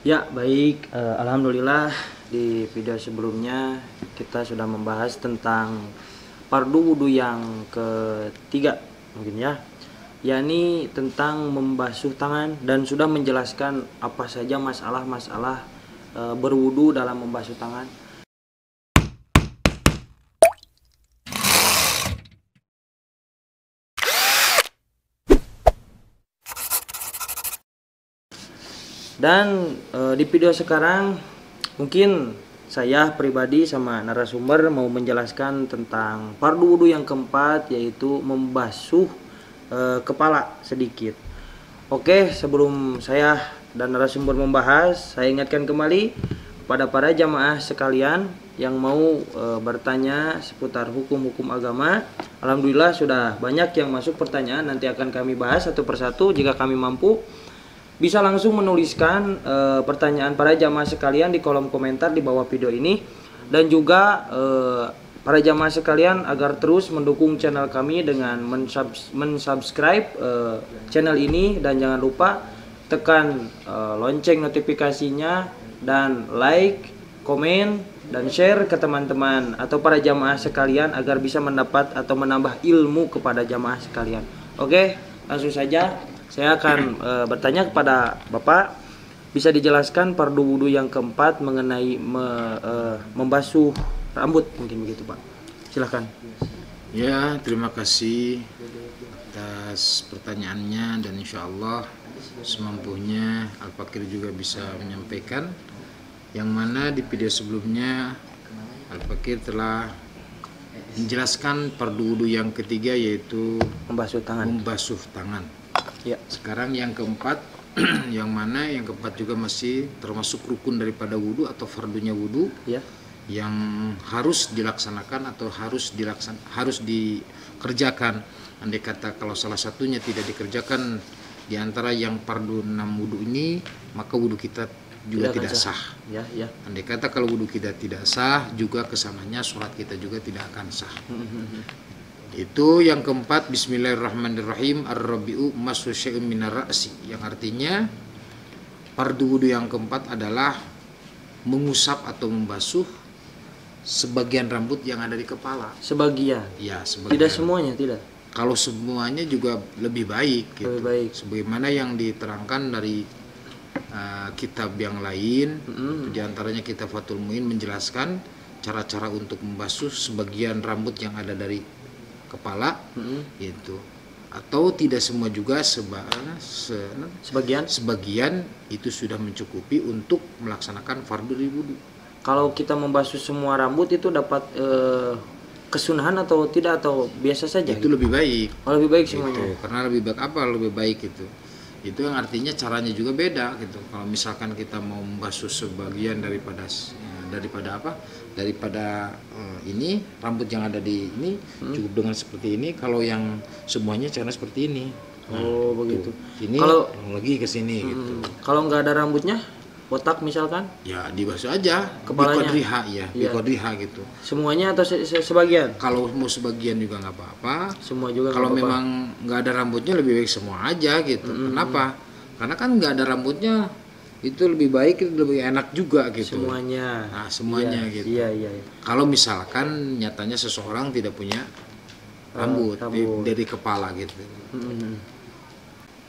Ya, baik. Alhamdulillah di video sebelumnya kita sudah membahas tentang fardu wudhu yang ketiga mungkin ya, yakni tentang membasuh tangan dan sudah menjelaskan apa saja masalah-masalah berwudhu dalam membasuh tangan. Dan di video sekarang mungkin saya pribadi sama narasumber mau menjelaskan tentang fardu wudhu yang keempat, yaitu membasuh kepala sedikit. Oke, sebelum saya dan narasumber membahas, saya ingatkan kembali kepada para jamaah sekalian yang mau bertanya seputar hukum-hukum agama. Alhamdulillah sudah banyak yang masuk pertanyaan, nanti akan kami bahas satu persatu. Jika kami mampu, bisa langsung menuliskan pertanyaan para jamaah sekalian di kolom komentar di bawah video ini. Dan juga para jamaah sekalian agar terus mendukung channel kami dengan mensubscribe channel ini, dan jangan lupa tekan lonceng notifikasinya, dan like, komen, dan share ke teman-teman atau para jamaah sekalian agar bisa mendapat atau menambah ilmu kepada jamaah sekalian. Oke, langsung saja. Saya akan bertanya kepada Bapak, bisa dijelaskan fardu wudhu yang keempat mengenai membasuh rambut, mungkin begitu Pak. Silahkan. Ya, terima kasih atas pertanyaannya, dan insya Allah semampunya Al-Fakir juga bisa menyampaikan. Yang mana di video sebelumnya Al-Fakir telah menjelaskan fardu wudhu yang ketiga, yaitu Membasuh tangan. Ya. Sekarang yang keempat, yang mana yang keempat juga masih termasuk rukun daripada wudhu atau fardunya wudhu, ya, yang harus dilaksanakan atau harus dikerjakan. Andai kata kalau salah satunya tidak dikerjakan di antara yang fardu 6 wudhu ini, maka wudhu kita juga tidak sah. Ya, ya. Andai kata kalau wudhu kita tidak sah, juga kesananya sholat kita juga tidak akan sah. Itu yang keempat, bismillahirrahmanirrahim, ar-rabi'u masu syai'un minar ra'si, yang artinya fardu wudhu yang keempat adalah mengusap atau membasuh sebagian rambut yang ada di kepala. Sebagian? Ya, sebagian. Tidak semuanya, tidak? Kalau semuanya juga lebih baik gitu. Lebih baik. Sebagaimana yang diterangkan dari kitab yang lain, di antaranya kitab Fathul Muin menjelaskan cara-cara untuk membasuh sebagian rambut yang ada dari kepala, itu. Atau tidak semua juga, sebagian itu sudah mencukupi untuk melaksanakan fardu wudhu. Kalau kita membasuh semua rambut itu dapat kesunahan atau tidak, atau biasa saja? Itu lebih baik. Oh, lebih baik semuanya. Gitu. Karena lebih baik apa? Lebih baik itu. Itu yang artinya caranya juga beda gitu. Kalau misalkan kita mau membasuh sebagian daripada ini rambut yang ada di ini, cukup dengan seperti ini. Kalau yang semuanya cara seperti ini. Oh, begitu. Ini kalau lagi ke sini gitu. Kalau nggak ada rambutnya, botak misalkan? Ya dibasuh aja kepalanya. Bikodriha gitu. Semuanya atau sebagian? Kalau mau sebagian juga nggak apa-apa. Semua juga. Kalau memang nggak ada rambutnya, lebih baik semua aja gitu. Kenapa? Karena kan nggak ada rambutnya, itu lebih baik, itu lebih enak juga gitu. Semuanya. Nah, semuanya iya, gitu. Iya. Kalau misalkan nyatanya seseorang tidak punya rambut dari kepala gitu.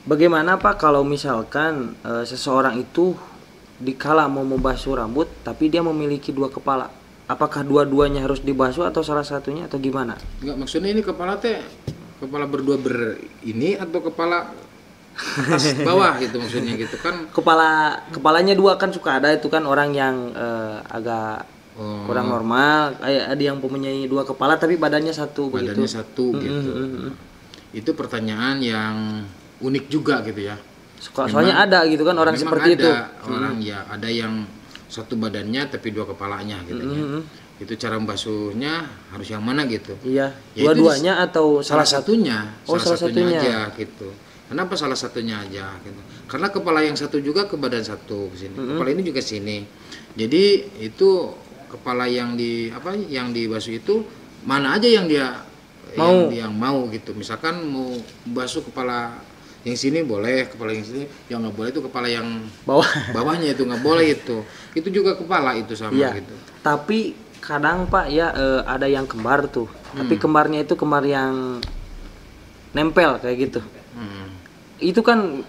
Bagaimana Pak kalau misalkan seseorang itu dikala mau membasuh rambut tapi dia memiliki 2 kepala? Apakah dua-duanya harus dibasuh atau salah satunya, atau gimana? Enggak, maksudnya ini kepala berdua ini atau kepala atas bawah gitu maksudnya gitu kan. Kepalanya 2 kan suka ada itu kan orang yang agak kurang normal, ada yang mempunyai 2 kepala tapi badannya satu gitu. Itu pertanyaan yang unik juga gitu ya. Soalnya ada gitu kan orang seperti itu. Orang ya ada yang satu badannya tapi 2 kepalanya gitu ya. Itu cara membasuhnya harus yang mana gitu. Iya. Dua-duanya atau salah satunya? Salah satunya aja gitu. Kenapa salah satunya aja gitu? Karena kepala yang satu juga ke badan satu ke sini. Kepala ini juga sini. Jadi itu kepala yang dibasuh itu mana aja yang dia mau gitu. Misalkan mau basuh kepala Yang sini boleh, kepala yang sini, yang nggak boleh itu kepala yang Bawah. bawahnya itu nggak boleh itu. Itu juga kepala itu sama Iya. gitu. Tapi kadang Pak ya ada yang kembar tuh. Tapi kembarnya itu kembar yang nempel kayak gitu. Itu kan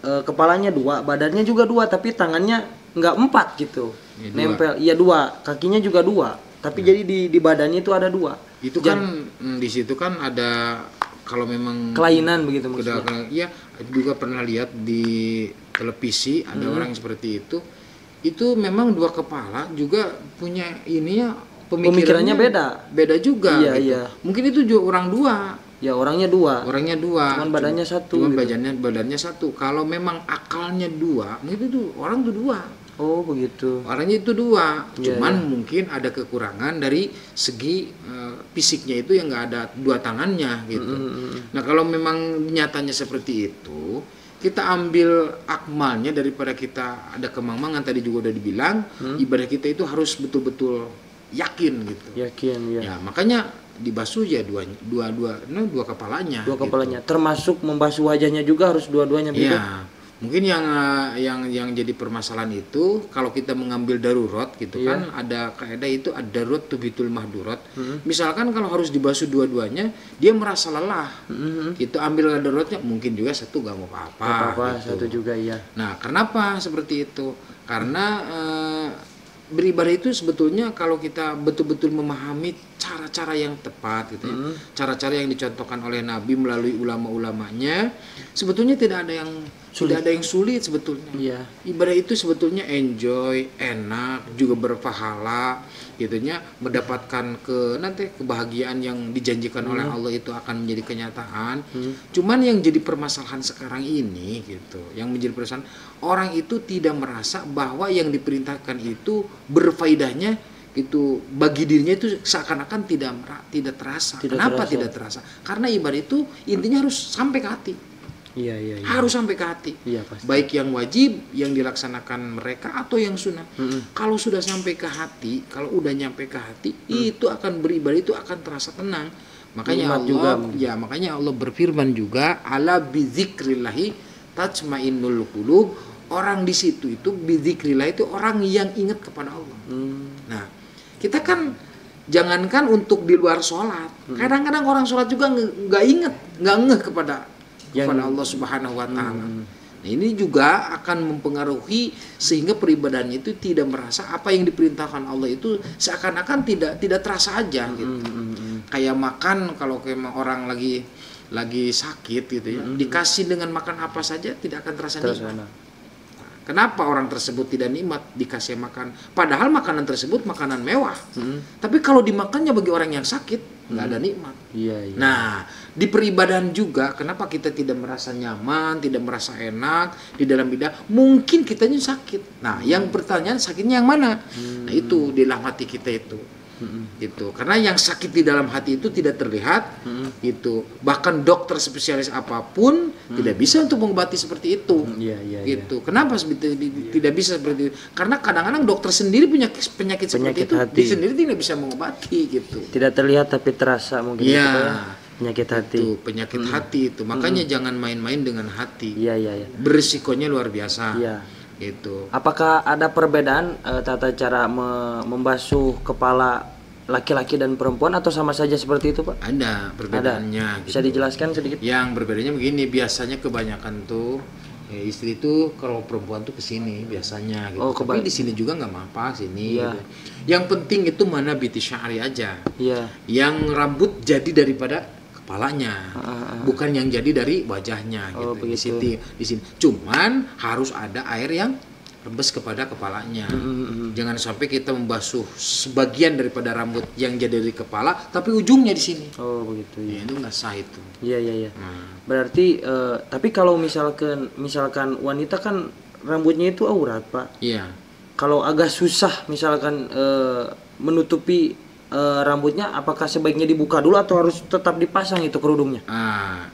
kepalanya 2, badannya juga 2, tapi tangannya nggak 4 gitu. Ya, 2. Nempel, iya 2, kakinya juga 2. Tapi jadi di badannya itu ada 2. Itu kan di situ kan ada, kalau memang Kelainan begitu maksudnya. iya, juga pernah lihat di televisi ada orang yang seperti itu. Itu memang 2 kepala juga punya ininya, Pemikirannya beda juga. Iya, gitu. iya. Mungkin itu juga orang 2. Ya orangnya 2. Orangnya 2. Cuman badannya 1. Cuman gitu. badannya 1. Kalau memang akalnya 2, mungkin itu orang tuh 2. Oh begitu. Orangnya itu 2. Iya, Cuman iya. mungkin ada kekurangan dari segi fisiknya itu yang nggak ada 2 tangannya gitu. Nah kalau memang nyatanya seperti itu, kita ambil akmalnya daripada kita ada kemang-mangan. Tadi juga udah dibilang, ibadah kita itu harus betul-betul yakin gitu. Yakin ya. Ya makanya dibasuh ya dua kepalanya. 2 kepalanya. Termasuk membasuh wajahnya juga harus dua-duanya begitu. Ya, mungkin yang jadi permasalahan itu kalau kita mengambil darurat gitu kan, ada kaidah itu ada darurat tubitul mahdurat. Misalkan kalau harus dibasuh dua-duanya, dia merasa lelah. Itu ambil daruratnya, mungkin juga 1 gak mau apa-apa. Satu juga iya. Nah, kenapa seperti itu? Karena beribadah itu sebetulnya kalau kita betul-betul memahami cara-cara yang tepat gitu ya. Cara-cara yang dicontohkan oleh Nabi melalui ulama-ulamanya, sebetulnya tidak ada yang sulit sebetulnya. Iya. Ibadah itu sebetulnya enjoy, enak, juga berpahala gitunya, mendapatkan nanti kebahagiaan yang dijanjikan oleh Allah itu akan menjadi kenyataan. Cuman yang jadi permasalahan sekarang ini gitu, yang menjadi permasalahan, orang itu tidak merasa bahwa yang diperintahkan itu berfaedahnya itu bagi dirinya itu seakan-akan tidak terasa. Kenapa tidak terasa? Karena ibadah itu intinya harus sampai ke hati. Iya. Harus sampai ke hati. Iya pasti. Baik yang wajib yang dilaksanakan mereka atau yang sunnah. Kalau sudah sampai ke hati, kalau udah nyampe ke hati, itu akan beribadah itu akan terasa tenang. Makanya makanya Allah berfirman juga, ala bizikrillahi tatmainnul qulub. Orang di situ itu bizikrillah itu orang yang ingat kepada Allah. Nah, kita kan jangankan untuk di luar sholat, kadang-kadang orang sholat juga nggak ngeh kepada Allah Subhanahu Wa Taala. Nah, ini juga akan mempengaruhi sehingga peribadahannya itu tidak merasa apa yang diperintahkan Allah itu seakan-akan tidak terasa aja gitu. Kayak makan, kalau memang orang lagi sakit gitu ya, dikasih dengan makan apa saja tidak akan terasa nikmat. Kenapa orang tersebut tidak nikmat dikasih makan? Padahal makanan tersebut makanan mewah. Tapi kalau dimakannya bagi orang yang sakit, nggak ada nikmat. Iya. Nah, di peribadahan juga, kenapa kita tidak merasa nyaman, tidak merasa enak di dalam ibadah? Mungkin kitanya sakit. Nah, yang pertanyaan sakitnya yang mana? Nah, itu di dalam hati kita itu. Gitu. Karena yang sakit di dalam hati itu tidak terlihat, gitu. Bahkan dokter spesialis apapun tidak bisa untuk mengobati seperti itu. Gitu. Kenapa tidak bisa seperti itu? Karena kadang-kadang dokter sendiri punya penyakit seperti itu, dia sendiri tidak bisa mengobati gitu. Tidak terlihat tapi terasa mungkin. Penyakit hati. Itu penyakit hati itu. Makanya jangan main-main dengan hati. Iya. Berisikonya luar biasa. Iya. Gitu. Apakah ada perbedaan tata cara membasuh kepala laki-laki dan perempuan atau sama saja seperti itu, Pak? Ada perbedaannya. Bisa dijelaskan sedikit? Yang berbedanya begini, biasanya kebanyakan tuh istri tuh kalau perempuan tuh kesini biasanya gitu. Tapi di sini juga nggak apa-apa sini. Gitu. Yang penting itu mana biti sya'ri aja. Iya. Yang rambut jadi daripada kepalanya, bukan yang jadi dari wajahnya gitu. Di sini. Cuman harus ada air yang rembes kepada kepalanya. Jangan sampai kita membasuh sebagian daripada rambut yang jadi dari kepala, tapi ujungnya di sini. Oh begitu. Ya, itu nggak sah itu. Iya. Berarti, tapi kalau misalkan wanita kan rambutnya itu aurat, Pak. Iya. Kalau agak susah misalkan menutupi rambutnya, apakah sebaiknya dibuka dulu atau harus tetap dipasang itu kerudungnya?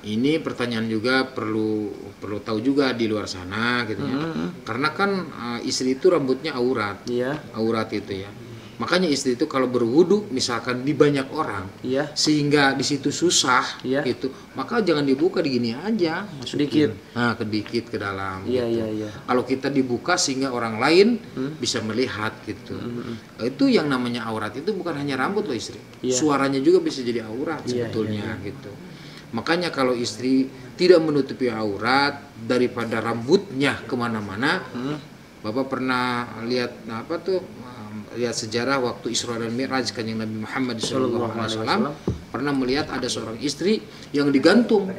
Ini pertanyaan juga perlu tahu juga di luar sana gitu ya. Karena kan istri itu rambutnya aurat. Iya. Aurat itu ya. Makanya istri itu kalau berwudu misalkan di banyak orang, Iya. sehingga di situ susah, Iya. gitu, maka jangan dibuka, di gini aja, masukin. Sedikit. Nah, sedikit ke dalam. Iya, gitu. iya, iya. Kalau kita dibuka sehingga orang lain bisa melihat gitu. Itu yang namanya aurat itu bukan hanya rambut loh istri. Iya. Suaranya juga bisa jadi aurat Iya, sebetulnya gitu. Makanya kalau istri tidak menutupi aurat daripada rambutnya kemana-mana, Bapak pernah lihat lihat sejarah waktu Isra dan Mi'raj Kanjeng Nabi Muhammad SAW pernah melihat ada seorang istri yang digantung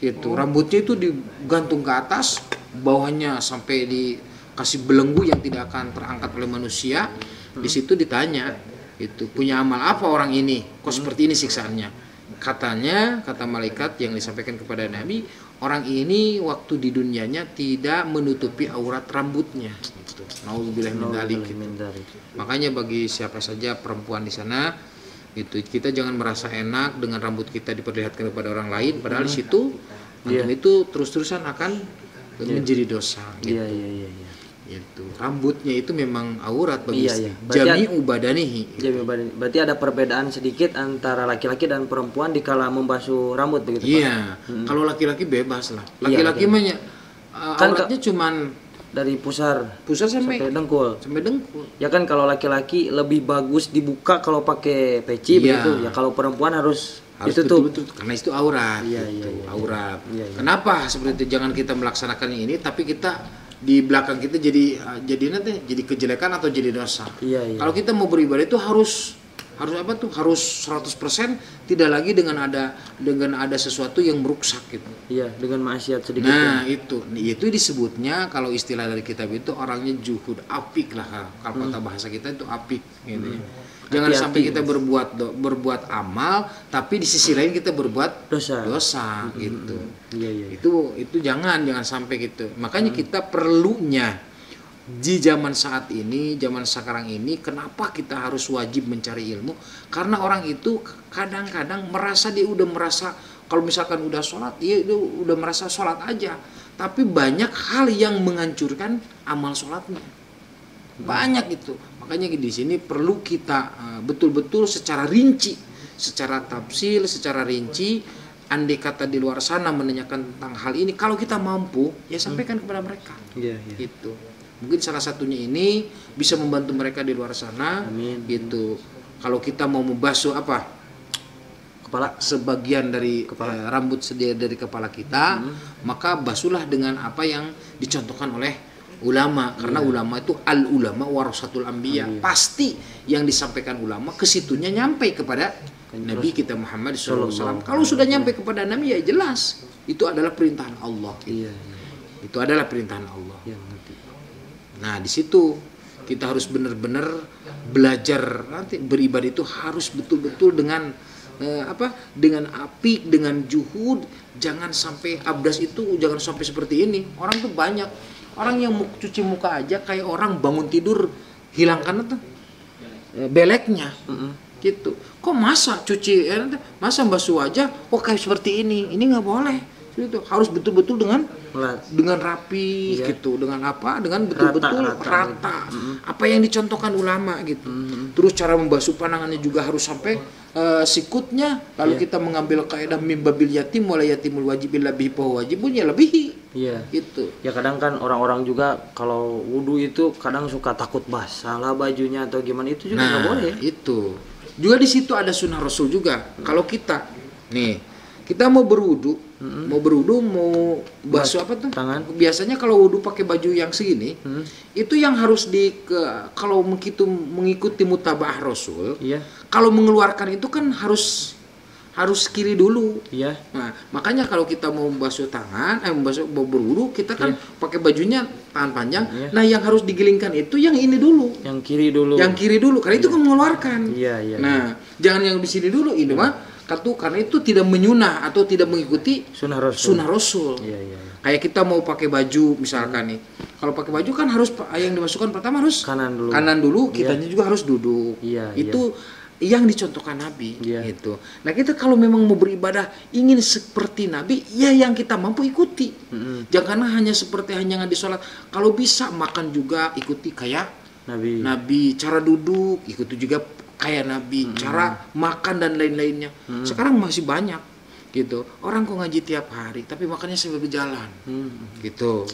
gitu, rambutnya itu digantung ke atas, bawahnya sampai dikasih belenggu yang tidak akan terangkat oleh manusia. Di situ ditanya, itu punya amal apa orang ini, kok seperti ini siksaannya? Katanya, kata malaikat yang disampaikan kepada Nabi, orang ini waktu di dunianya tidak menutupi aurat rambutnya. Gitu. Nauzubillah min dzalik. Makanya bagi siapa saja perempuan di sana, itu kita jangan merasa enak dengan rambut kita diperlihatkan kepada orang lain, padahal di situ itu terus-terusan akan menjadi dosa. Gitu. Iya. Itu rambutnya itu memang aurat bagi istri. Berarti Jami'u badanihi. Berarti ada perbedaan sedikit antara laki-laki dan perempuan dikala membasuh rambut begitu, Pak? Iya. Kalau laki-laki bebas lah. Iya, Laki-laki mah Kan auratnya cuman dari pusar sampai dengkul. sampai dengkul. Ya kan kalau laki-laki lebih bagus dibuka kalau pakai peci Iya. begitu. Ya kalau perempuan harus Ditutup ditutup. karena itu aurat. Iya, gitu. iya. Aurat. Iya. Kenapa seperti itu? Jangan kita melaksanakan ini tapi kita di belakang kita jadi kejelekan atau jadi dosa. Iya. Kalau kita mau beribadah itu harus apa tuh? Harus 100% tidak lagi dengan ada sesuatu yang merusak gitu. Iya, dengan maksiat sedikit. Nah, itu disebutnya kalau istilah dari kitab itu orangnya juhud, apik lah kalau kata bahasa kita itu apik gitu ya. Jangan Hati-hati, sampai kita berbuat amal tapi di sisi lain kita berbuat dosa gitu. Iya. Itu jangan sampai gitu. Makanya kita perlunya di zaman saat ini, zaman sekarang ini, kenapa kita harus wajib mencari ilmu? Karena orang itu kadang-kadang dia udah merasa kalau misalkan udah sholat, dia udah merasa sholat aja. Tapi banyak hal yang menghancurkan amal sholatnya. Banyak itu. Makanya di sini perlu kita betul-betul secara rinci, secara tafsil, secara rinci. Andai kata di luar sana menanyakan tentang hal ini, kalau kita mampu, ya sampaikan kepada mereka. Iya. Gitu. Mungkin salah satunya ini bisa membantu mereka di luar sana. Amin. Gitu. Kalau kita mau membasuh Kepala. sebagian dari rambut dari kepala kita, maka basuhlah dengan apa yang dicontohkan oleh ulama, karena ulama itu al ulama warasatul anbiya. Pasti yang disampaikan ulama kesitunya nyampe kepada Nabi kita Muhammad SAW. Kalau sudah nyampe kepada Nabi ya jelas itu adalah perintahan Allah. Iya. Itu adalah perintahan Allah. Iya, ngerti. Nah di situ kita harus benar-benar belajar, nanti beribadah itu harus betul-betul dengan dengan apik, dengan juhud. Jangan sampai abdas itu jangan sampai seperti ini. Orang tuh banyak orang yang cuci muka aja kayak orang bangun tidur hilangkan itu beleknya. Gitu. Kok masa masa basuh aja kok kayak seperti ini nggak boleh. Itu harus betul-betul dengan rapi gitu, dengan betul-betul rata. Apa yang dicontohkan ulama gitu. Terus cara membasuh pandangannya juga harus sampai sikutnya. Lalu kita mengambil kaidah mim babil yatim wala yatimul wajib lebih wajibun ya lebih. Iya. Gitu. Ya kadang kan orang-orang juga kalau wudu itu kadang suka takut basah lah bajunya atau gimana, itu juga nggak boleh. Itu juga di situ ada sunnah Rasul juga. Kalau kita mau berwudu, mau basuh apa tuh? Tangan. Biasanya kalau wudu pakai baju yang segini, itu yang harus kalau mengikuti mutaba'ah Rasul, Iya. kalau mengeluarkan itu kan harus kiri dulu. Iya. Nah, makanya kalau kita mau basuh tangan, mau berwudu, kita kan pakai bajunya tangan panjang. Iya. Nah, yang harus digilingkan itu yang ini dulu. Yang kiri dulu. Karena itu kan mengeluarkan. Iya. Nah, jangan yang di sini dulu ini mah karena itu tidak menyunah atau tidak mengikuti Sunnah Rasul. Iya. Kayak kita mau pakai baju misalkan nih. Kalau pakai baju kan harus yang dimasukkan pertama harus kanan dulu, kitanya juga harus duduk. Iya. Itu yang dicontohkan Nabi gitu. Nah, kita kalau memang mau beribadah ingin seperti Nabi, ya yang kita mampu ikuti. Jangan hanya seperti hanya di sholat. Kalau bisa makan juga ikuti kayak Nabi, cara duduk ikut juga kayak Nabi, cara makan dan lain-lainnya. Sekarang masih banyak gitu. Orang kok ngaji tiap hari tapi makannya sambil berjalan. Gitu.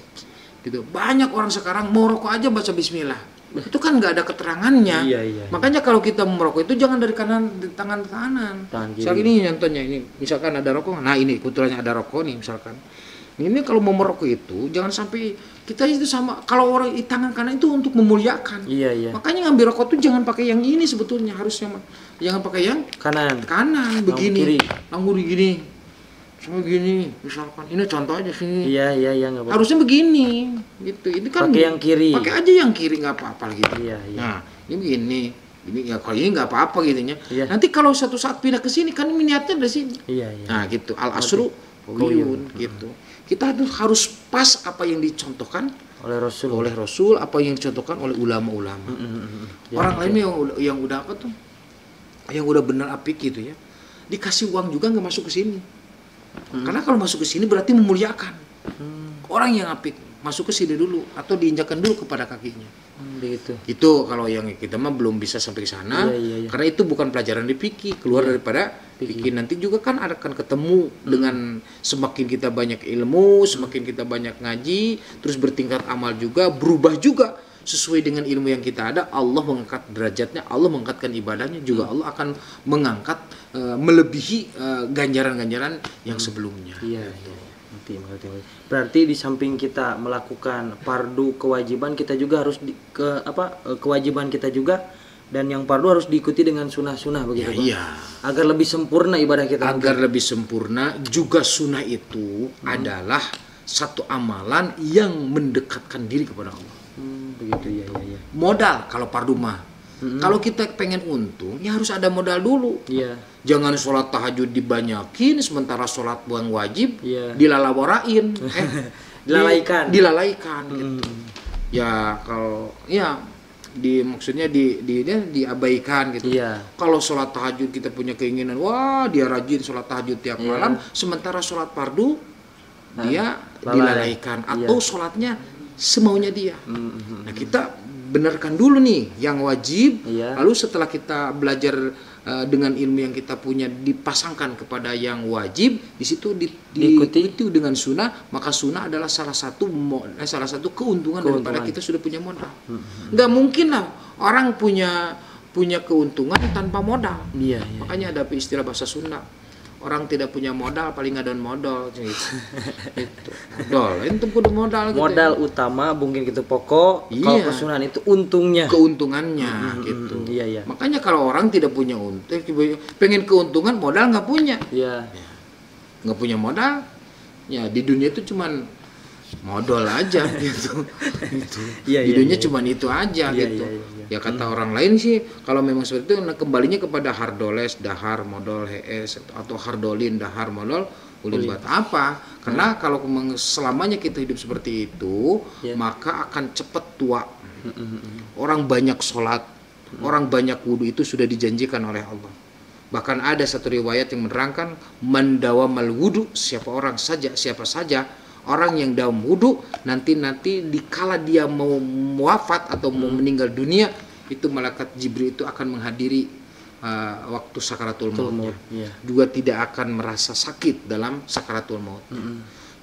Banyak orang sekarang mau rokok aja baca bismillah. Itu kan nggak ada keterangannya. Makanya kalau kita merokok itu jangan dari tangan kanan. Misalnya ini contohnya ini, misalkan ada rokok. Nah ini kebetulannya ada rokok nih misalkan. Ini kalau mau merokok itu jangan sampai kita itu sama, kalau orang di tangan kanan itu untuk memuliakan. Makanya ngambil rokok itu jangan pakai yang ini sebetulnya, harusnya jangan pakai yang kanan begini. Langsung begini. Sama gini misalkan. Ini contoh aja sini. Iya, harusnya begini gitu. Ini kan pakai yang kiri. Pakai aja yang kiri nggak apa-apa gitu. Nah, ini begini. Ini ya kalau ini nggak apa-apa gitunya. Nanti kalau suatu saat pindah ke sini kan niatnya dari sini. Nah, gitu. Al-asru qaulun gitu. Kita harus pas apa yang dicontohkan oleh Rasul, apa yang dicontohkan oleh ulama-ulama. Orang lain yang udah apa tuh? Yang udah benar apik gitu ya. Dikasih uang juga nggak masuk ke sini. Karena kalau masuk ke sini berarti memuliakan. Orang yang apik masuk ke sini dulu atau diinjakan dulu kepada kakinya. Begitu. Itu kalau yang kita mah belum bisa sampai ke sana. Karena itu bukan pelajaran di fikih, keluar daripada fikih. Nanti juga kan akan ketemu dengan semakin kita banyak ilmu, semakin kita banyak ngaji, terus bertingkat amal juga, berubah juga sesuai dengan ilmu yang kita ada. Allah mengangkat derajatnya, Allah mengangkatkan ibadahnya juga. Allah akan mengangkat melebihi ganjaran-ganjaran yang sebelumnya. Berarti di samping kita melakukan fardu kewajiban, kita juga harus kewajiban kita juga, dan yang fardu harus diikuti dengan sunnah-sunnah begitu. Agar lebih sempurna ibadah kita. Agar lebih sempurna juga, sunnah itu adalah satu amalan yang mendekatkan diri kepada Allah. Begitu. Modal kalau fardu mah. Kalau kita pengen untung, ya harus ada modal dulu. Jangan sholat tahajud dibanyakin, sementara sholat buang wajib dilalawarain, dilalaikan gitu. Ya kalau maksudnya diabaikan gitu. Kalau sholat tahajud kita punya keinginan, wah dia rajin sholat tahajud tiap malam, sementara sholat fardu dia dilalaikan atau sholatnya semaunya dia. Nah kita benarkan dulu nih yang wajib, lalu setelah kita belajar dengan ilmu yang kita punya dipasangkan kepada yang wajib, di situ diikuti dengan sunnah, maka sunnah adalah salah satu keuntungan daripada kita sudah punya modal. Nggak mungkin lah orang punya keuntungan tanpa modal. Makanya ada istilah bahasa Sunda, orang tidak punya modal paling ada modal gitu. Itu kudu modal gitu. Modal utama mungkin gitu pokok. Kalau kesunahan itu keuntungannya gitu. Makanya kalau orang tidak punya untung, pengen keuntungan, modal nggak punya. Nggak punya modal, ya di dunia itu cuman modal aja gitu. Di dunia cuman itu aja gitu. Ya kata orang lain sih kalau memang seperti itu, kembalinya kepada hardoles dahar modal hes atau hardolin dahar modal ulin buat apa? Karena kalau selamanya kita hidup seperti itu, maka akan cepat tua. Orang banyak sholat, orang banyak wudhu itu sudah dijanjikan oleh Allah. Bahkan ada satu riwayat yang menerangkan mandawamal wudhu, siapa saja orang yang dalam wudhu nanti dikala dia mau wafat atau mau meninggal dunia, itu malaikat Jibril itu akan menghadiri waktu sakaratul maut. Juga tidak akan merasa sakit dalam sakaratul maut.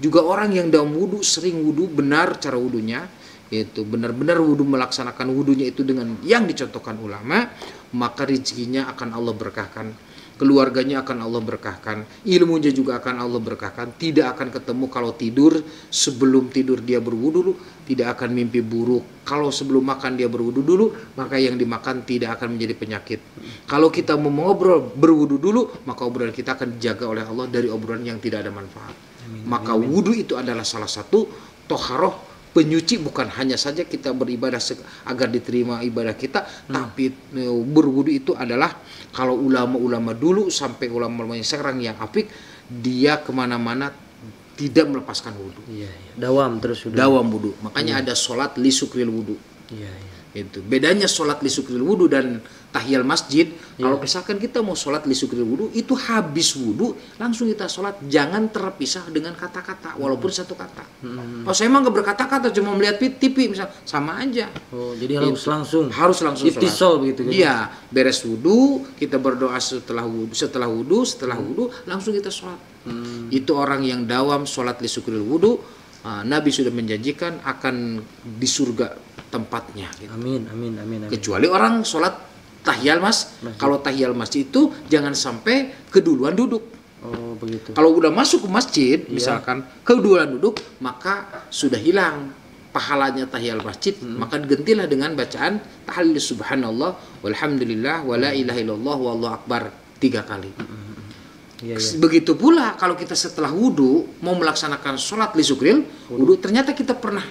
Juga orang yang dalam wudhu, sering wudhu, benar cara wudhunya, itu benar-benar wudhu, melaksanakan wudhunya itu dengan yang dicontohkan ulama, maka rezekinya akan Allah berkahkan, keluarganya akan Allah berkahkan, ilmunya juga akan Allah berkahkan. Tidak akan ketemu kalau tidur, sebelum tidur dia berwudu dulu, tidak akan mimpi buruk. Kalau sebelum makan dia berwudu dulu, maka yang dimakan tidak akan menjadi penyakit. Kalau kita mau ngobrol berwudu dulu, maka obrolan kita akan dijaga oleh Allah dari obrolan yang tidak ada manfaat. Maka wudu itu adalah salah satu toharoh, penyuci, bukan hanya saja kita beribadah agar diterima ibadah kita, tapi berwudu itu adalah, kalau ulama-ulama dulu sampai ulama-ulama yang sekarang yang apik, dia kemana-mana tidak melepaskan wudu. Dawam terus wudu. Dawam wudu. Makanya ada sholat li sukril wudu. Iya, iya. Itu bedanya sholat li sukril wudu dan tahiyal masjid. Kalau misalkan kita mau sholat li sukril wudu, itu habis wudu langsung kita sholat, jangan terpisah dengan kata-kata walaupun satu kata. Kalau saya emang nggak berkata-kata, cuma melihat TV misal, sama aja. Oh, jadi harus langsung Langsung itisol begitu kan? Iya, beres wudu kita berdoa setelah wudu langsung kita sholat. Itu orang yang dawam sholat li sukril wudu, Nabi sudah menjanjikan akan di surga tempatnya gitu. Amin, amin, amin, amin. Kecuali orang sholat tahiyal masjid. Kalau tahiyal masjid itu jangan sampai keduluan duduk. Oh, begitu. Kalau udah masuk ke masjid, misalkan keduluan duduk, maka sudah hilang pahalanya tahiyal masjid. Maka gantilah dengan bacaan tahlil subhanallah walhamdulillah wala ilaha illallah wallahu akbar 3 kali. Iya, iya. Begitu pula kalau kita setelah wudu mau melaksanakan sholat li sukril wudu, ternyata kita pernah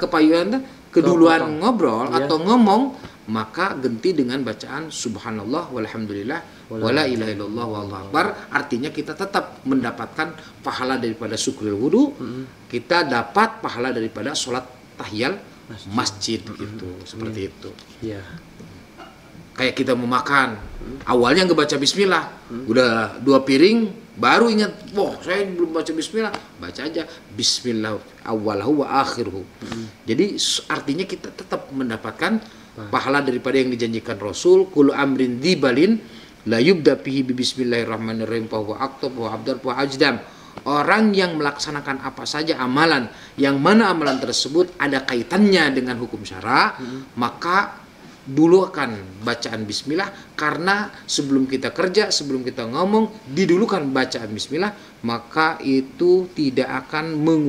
kepayuan keduluan ngobrol atau ngomong, maka ganti dengan bacaan subhanallah walhamdulillah wala ilaha illallah wallahu akbar. Artinya kita tetap mendapatkan pahala daripada sukril wudu, kita dapat pahala daripada sholat tahiyal masjid gitu, seperti itu. Iya. Kayak kita mau makan, awalnya nggak baca bismillah, udah 2 piring baru ingat, wah saya belum baca bismillah, baca aja bismillah awwalahu wa akhiruhu. Jadi artinya kita tetap mendapatkan pahala daripada yang dijanjikan Rasul, kullu amrin dzibalin la yubda fihi bi bismillahirrahmanirrahim fa huwa aqtab wa abdar wa ajdam. Orang yang melaksanakan apa saja amalan yang mana amalan tersebut ada kaitannya dengan hukum syara, maka dulu akan bacaan bismillah, karena sebelum kita kerja, sebelum kita ngomong didulukan bacaan bismillah, maka itu tidak akan mengurangi